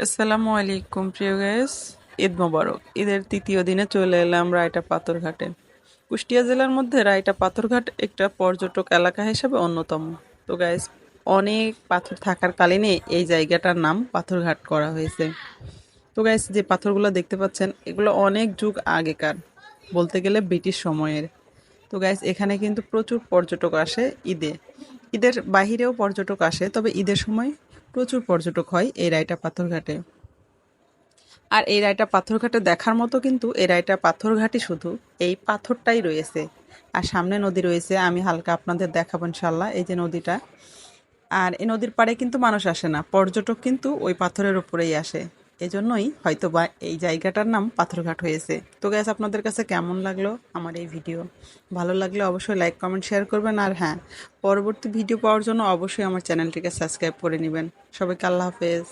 আসসালামু আলাইকুম প্রিয় গাইস। ঈদ মোবারক। ঈদের তৃতীয় দিনে চলে এলাম রায়টা পাথরঘাটে। কুষ্টিয়া জেলার মধ্যে রায়টা পাথরঘাট একটা পর্যটক এলাকা হিসেবে অন্যতম। তো গাইস, অনেক পাথর থাকার কালীনে এই জায়গাটার নাম পাথরঘাট করা হয়েছে। তো গাইস, যে পাথরগুলো দেখতে পাচ্ছেন এগুলো অনেক যুগ আগেকার, বলতে গেলে ব্রিটিশ সময়ের। তো গাইস, এখানে কিন্তু প্রচুর পর্যটক আসে ঈদে। ঈদের বাহিরেও পর্যটক আসে, তবে ঈদের সময় প্রচুর পর্যটক হয় এই রায়টা পাথরঘাটে। আর এই রায়টা পাথরঘাটে দেখার মতো কিন্তু এই রায়টা পাথরঘাটই শুধু এই পাথরটাই রয়েছে। আর সামনে নদী রয়েছে, আমি হালকা আপনাদের দেখাবো ইনশাল্লাহ। এই যে নদীটা, আর এই নদীর পাড়ে কিন্তু মানুষ আসে না, পর্যটক কিন্তু ওই পাথরের উপরেই আসে। এজন্যই হয়তো বা এই জায়গাটার নাম পাথরঘাট হয়েছে। তো গ্যাস, আপনাদের কাছে কেমন লাগলো আমার এই ভিডিও? ভালো লাগলে অবশ্যই লাইক কমেন্ট শেয়ার করবেন। আর হ্যাঁ, পরবর্তী ভিডিও পাওয়ার জন্য অবশ্যই আমার চ্যানেলটিকে সাবস্ক্রাইব করে নেবেন। সবাইকে আল্লাহ হাফেজ।